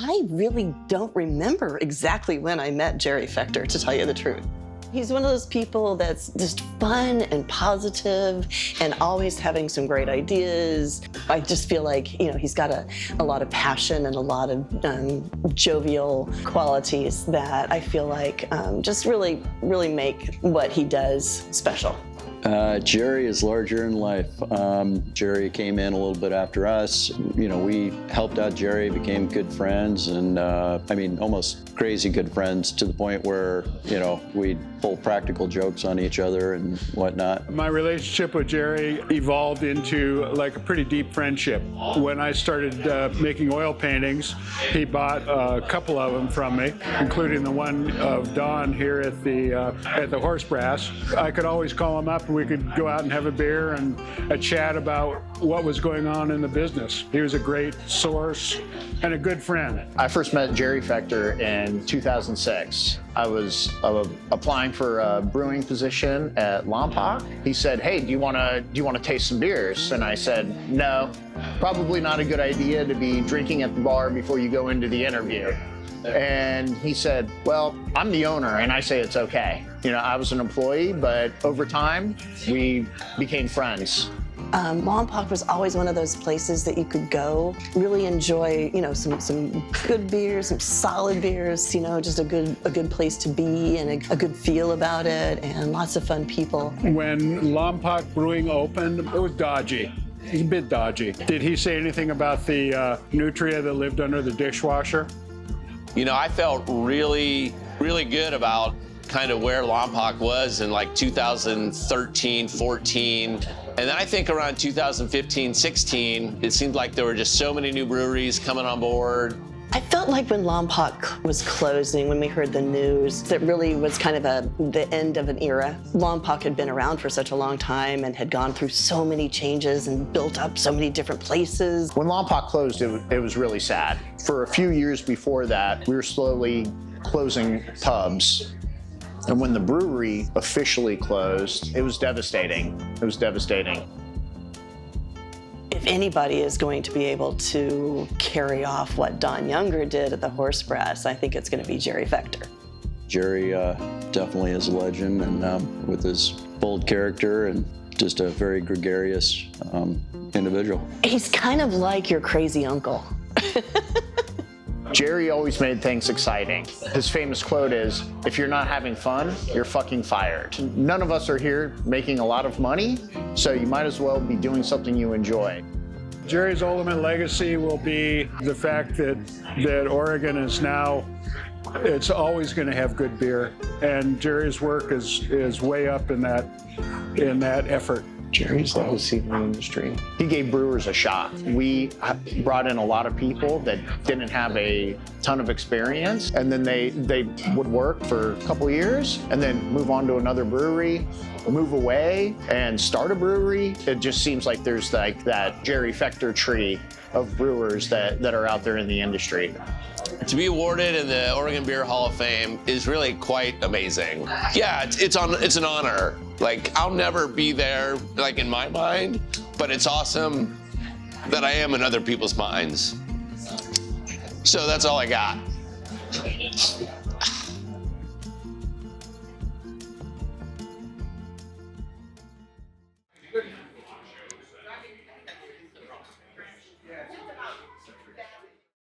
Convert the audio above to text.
I really don't remember exactly when I met Jerry Fechter, to tell you the truth. He's one of those people that's just fun and positive and always having some great ideas. I just feel like, he's got a lot of passion and a lot of jovial qualities that I feel like just really, really make what he does special. Jerry is larger in life. Jerry came in a little bit after us. We helped out Jerry, became good friends, and almost crazy good friends, to the point where, we'd pull practical jokes on each other and whatnot. My relationship with Jerry evolved into like a pretty deep friendship. When I started making oil paintings, he bought a couple of them from me, including the one of Don here at the Horse Brass. I could always call him up and we could go out and have a beer and a chat about what was going on in the business. He was a great source and a good friend. I first met Jerry Fechter in 2006. I was applying for a brewing position at Lompoc. He said, "Hey, do you want to taste some beers?" And I said, "No, probably not a good idea to be drinking at the bar before you go into the interview." And he said, "Well, I'm the owner, and I say it's okay." I was an employee, but over time, we became friends. Lompoc was always one of those places that you could go, really enjoy, some good beers, some solid beers, just a good place to be and a good feel about it, and lots of fun people. When Lompoc Brewing opened, it was dodgy. It was a bit dodgy. Did he say anything about the nutria that lived under the dishwasher? I felt really, really good about kind of where Lompoc was in like 2013, 14. And then I think around 2015, 16, it seemed like there were just so many new breweries coming on board. I felt like when Lompoc was closing, when we heard the news, that really was kind of the end of an era. Lompoc had been around for such a long time and had gone through so many changes and built up so many different places. When Lompoc closed, it was really sad. For a few years before that, we were slowly closing pubs. And when the brewery officially closed, it was devastating. It was devastating. If anybody is going to be able to carry off what Don Younger did at the Horse Brass, I think it's going to be Jerry Fechter. Jerry definitely is a legend, and with his bold character and just a very gregarious individual. He's kind of like your crazy uncle. Jerry always made things exciting. His famous quote is, "If you're not having fun, you're fucking fired." None of us are here making a lot of money, so you might as well be doing something you enjoy. Jerry's ultimate legacy will be the fact that Oregon is now, it's always going to have good beer, and Jerry's work is way up in that effort. Jerry's legacy in the industry. He gave brewers a shot. We brought in a lot of people that didn't have a ton of experience, and then they would work for a couple of years and then move on to another brewery, move away and start a brewery. It just seems like there's like that Jerry Fechter tree of brewers that are out there in the industry. To be awarded in the Oregon Beer Hall of Fame is really quite amazing. Yeah, it's an honor. Like, I'll never be there, like, in my mind, but it's awesome that I am in other people's minds. So that's all I got.